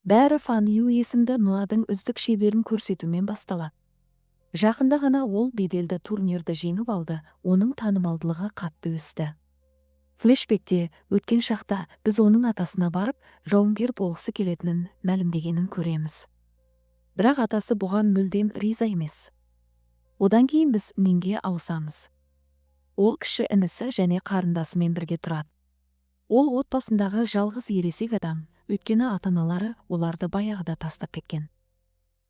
Бәрі Фан Ю есімді Нуадың үздік шеберін көрсетумен басталады. Жақында ғана ол беделді турнирді жеңіп алды, оның танымалдылығы қатты өсті. Флешбекте өткен шақта біз оның атасына барып, жауынгер болғысы келетінін мәлімдегенін көреміз. Бірақ атасы бұған мүлдем риза емес. Одан кейін біз Минге ауысамыз. Ол кіші інісі және қарындасымен бірге тұрады. Ол отбасындағы жалғыз ересек адам, өйткені ата-аналары оларды баяғыда тастап кеткен.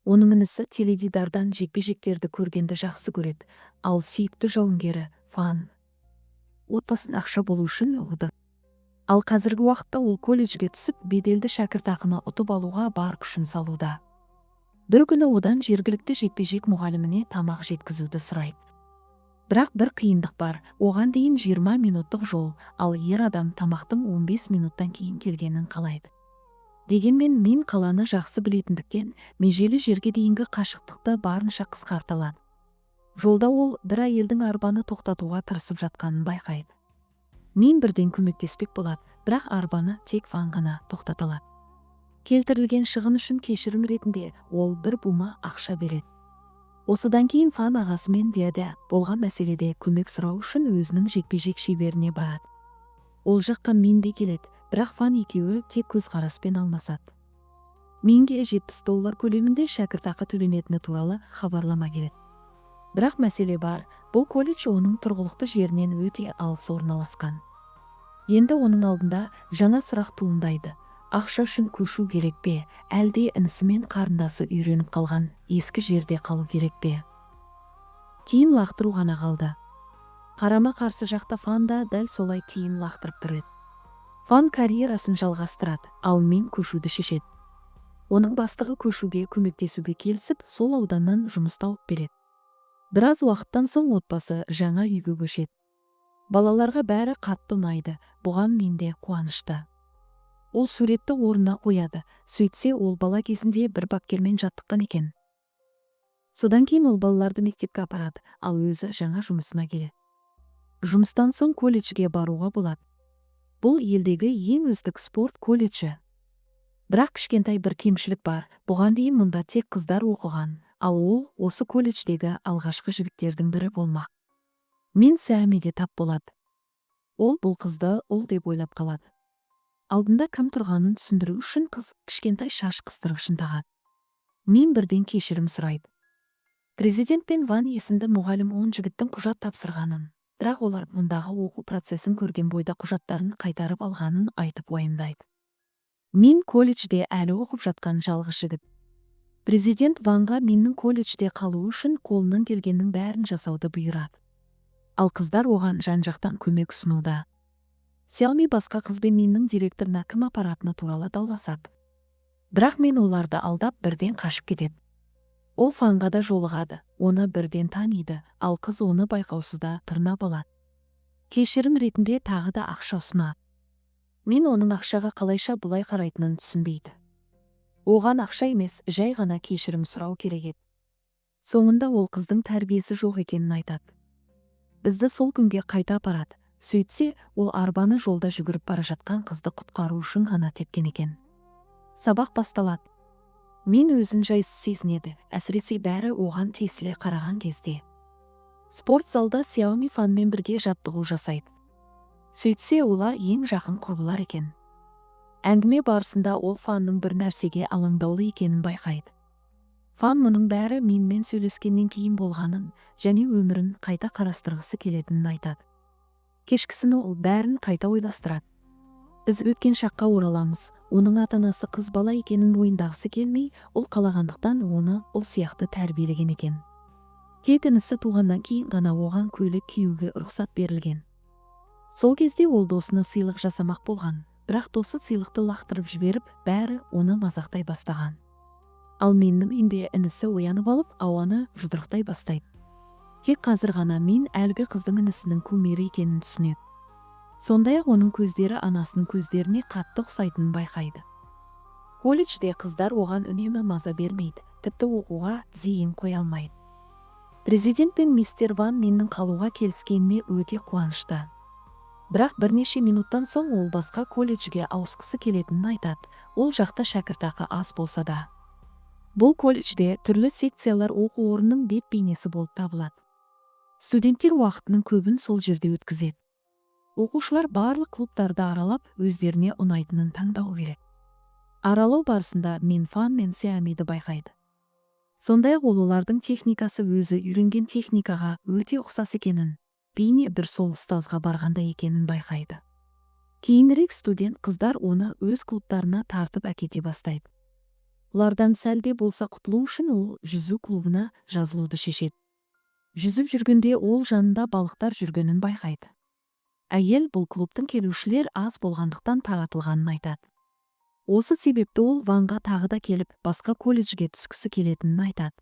Оның інісі теледидардан жекпе-жектерді көргенді жақсы көреді, ал сүйікті жауынгері Фан отбасын ақша болу үшін оқыды. Ал қазіргі уақытта ол колледжге түсіп, беделді шәкіртақыны ұтып алуға бар күшін салуда. Бір күні одан жергілікті жекпе-жек мұғаліміне тамақ жеткізуді сұрайды. Бірақ бір қиындық бар, оған дейін 20 минуттық жол, ал ер адам тамақтың 15 минуттан кейін келгенін қалайды. Дегенмен мен қаланы жақсы білетіндіктен, межелі жерге дейінгі қашықтықты барынша қысқарталады. Жолда ол бір әйелдің арбаны тоқтатуға тырысып жатқанын байқайды. Мен бірден көмектеспек болады, бірақ арбаны тек Фан ғана тоқтаталады. Келтірілген шығын үшін кешірім ретінде ол бір бума ақша береді. Осыдан кейін Фан ағасымен дияда болған мәселеде көмек сұрау үшін өзінің жекпе-жек шеберіне барады. Ол жаққа Мин де келеді, бірақ Фан екеуі тек көзқараспен алмасады. Минге $70 көлемінде шәкіртақы төленетіні туралы хабарлама келеді. Бірақ мәселе бар, бұл колледж оның тұрғылықты жерінен өте алыс орналасқан. Енді оның алдында жаңа сұрақ туындайды. Ақша үшін көшу керек пе, әлде інісімен қарындасы үйреніп қалған ескі жерде қалу керек пе? Тиын лақтыру ғана қалды. Қарама қарсы жақта Фан да дәл солай тиын лақтырып тұр еді. Фан карьерасын жалғастырады, ал Мин көшуді шешеді. Оның бастығы көшуге көмектесуге келісіп, сол ауданнан жұмыс тауып береді. Біраз уақыттан соң отбасы жаңа үйге көшеді. Балаларға бәрі қатты ұнайды, бұған Мин де қуанышты. Ол суретті орнына қояды, сөйтсе ол бала кезінде бір бапкермен жаттыққан екен. Содан кейін ол балаларды мектепке апарады, ал өзі жаңа жұмысына келеді. Жұмыстан соң колледжге баруға болады. Бұл елдегі ең үздік спорт колледжі. Бірақ кішкентай бір кемшілік бар, бұған дейін мұнда тек қыздар оқыған, ал ол осы колледждегі алғашқы жігіттердің бірі болмақ. Мин Сәмеге тап болады. Ол бұл қызды ол деп ойлап қалады. Алдында кім тұрғанын түсіндіру үшін қыз кішкентай шаш қыстырғышын тағады. Мин бірден кешірім сұрайды. Президент пен Ван есімді мұғалім 10 жігіттің құжат тапсырғанын, бірақ олар мұндағы оқу процесін көрген бойда құжаттарын қайтарып алғанын айтып уайымдайды. Мин колледжде әлі оқып жатқан жалғыз жігіт. Президент Ванға Миннің колледжде қалуы үшін қолынан келгеннің бәрін жасауды бұйырады. Ал қыздар оған жан-жақтан көмек ұсынуда. Сяоми басқа қызбен Миннің директорына кім апаратыны туралы дауласады. Бірақ Мин оларды алдап бірден қашып кетеді. Ол Фанға да жолығады, оны бірден таниды, ал қыз оны байқаусызда тырнап алады. Кешірім ретінде тағы да ақша ұсынады. Мин оның ақшаға қалайша бұлай қарайтынын түсінбейді. Оған ақша емес, жай ғана кешірім сұрау керек еді. Соңында ол қыздың тәрбиесі жоқ екенін айтады. Бізді сол күнге қайта апарады. Сөйтсе, ол арбаны жолда жүгіріп бара жатқан қызды құтқару үшін ғана тепкен екен. Сабақ басталады. Мин өзін жайсыз сезінеді, әсіресе бәрі оған тесіле қараған кезде. Спорт залда Сяоми Фанмен бірге жаттығу жасайды. Сөйтсе, олар ең жақын құрбылар екен. Әңгіме барысында ол Фанның бір нәрсеге алаңдаулы екенін байқайды. Фан мұның бәрі Минмен сөйлескеннен кейін болғанын және өмірін қайта қарастырғысы келетінін айтады. Кешкісін ол бәрін қайта ойластырады. Біз өткен шаққа ораламыз, оның ата-анасы қыз бала екенін ойындағысы келмей, ол қалағандықтан оны ол сияқты тәрбиелеген екен. Тек інісі туғаннан кейін ғана оған көйлек киюге рұқсат берілген. Сол кезде ол досына сыйлық жасамақ болған, бірақ досы сыйлықты лақтырып жіберіп, бәрі оны мазақтай бастаған. Ал Миннің үйінде інісі оянып алып, ауаны жұдырықтай бастайды. Тек қазір ғана Мин әлгі қыздың інісінің кумирі екенін түсінеді. Сондай-ақ оның көздері анасының көздеріне қатты ұқсайтынын байқайды. Колледжде қыздар оған үнемі маза бермейді, тіпті оқуға зейін қоя алмайды. Президент пен мистер Ван Миннің қалуға келіскеніне өте қуанышты. Бірақ бірнеше минуттан соң ол басқа колледжге ауысқысы келетінін айтады. Ол жақта шәкіртақы аз болса да. Бұл колледжде түрлі секциялар оқу орнының бет бейнесі болып табылады. Студенттер уақытының көбін сол жерде өткізеді. Оқушылар барлық клубтарды аралап, өздеріне ұнайтынын таңдау керек. Аралау барысында Минфан мен Сиамиді байқайды. Сондай-ақ олардың техникасы өзі үйренген техникаға өте ұқсас екенін, бейне бір сол ұстазға барғанда екенін байқайды. Кейінірек студент қыздар оны өз клубтарына тартып әкете бастайды. Олардан сәлде болса құтылу үшін ол жүзу клубына жазылуды шешеді. Жүзіп жүргенде ол жанында балықтар жүргенін байқайды. Әйел бұл клубтың келушілер аз болғандықтан таратылғанын айтады. Осы себепті ол Ванға тағы да келіп, басқа колледжге түскісі келетінін айтады.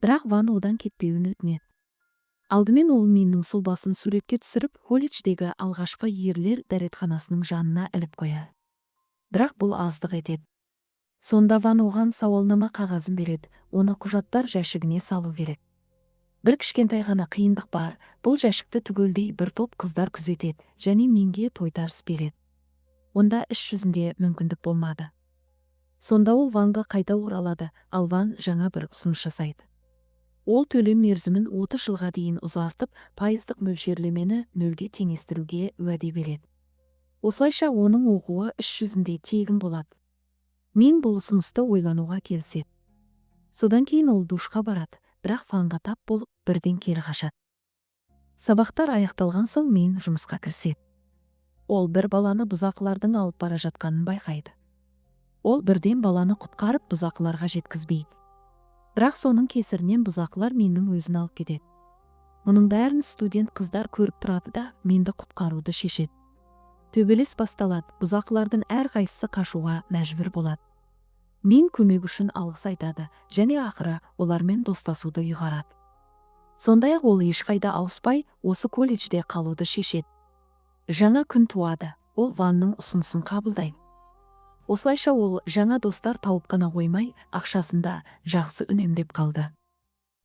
Бірақ Ван одан кетпеуін өтінеді. Алдымен ол Миннің сұлбасын суретке түсіріп, колледждегі алғашқы ерлер дәретханасының жанына іліп қояды. Бірақ бұл аздық етеді. Сонда Ван оған сауалнама қағазын береді, оны құжаттар жәшігіне салу керек. Бір кішкентай ғана қиындық бар, бұл жәшікті түгелдей бір топ қыздар күзетеді және Минге тойтарыс береді. Онда іс жүзінде мүмкіндік болмады. Сонда ол Ванға қайта оралады, ал Ван жаңа бір ұсыныс жасайды. Ол төлем мерзімін 30 жылға дейін ұзартып, пайыздық мөлшерлемені 0-ге теңестіруге уәде береді. Осылайша оның оқуы іс жүзінде тегін болады. Мин бұл ұсынысты ойлануға келіседі. Содан кейін ол душқа барады, бірақ Ванға тап болып, бірден кері қашады. Сабақтар аяқталған соң Мин жұмысқа кіріседі. Ол бір баланы бұзақылардың алып бара жатқанын байқайды. Ол бірден баланы құтқарып бұзақыларға жеткізбейді. Бірақ соның кесірінен бұзақылар Миннің өзін алып кетеді. Мұның бәрін студент қыздар көріп тұрады да Минді құтқаруды шешеді. Төбелес басталады, бұзақылардың әрқайсысы қашуға мәжбүр болады. Мин көмек үшін алғыс айтады және ақыры олармен достасуды ұйғарады. Сондай-ақ ол ешқайда ауыспай, осы колледжде қалуды шешеді. Жаңа күн туады, ол Ванның ұсынысын қабылдайды. Осылайша ол жаңа достар тауып қана қоймай, ақшасын да жақсы үнемдеп қалды.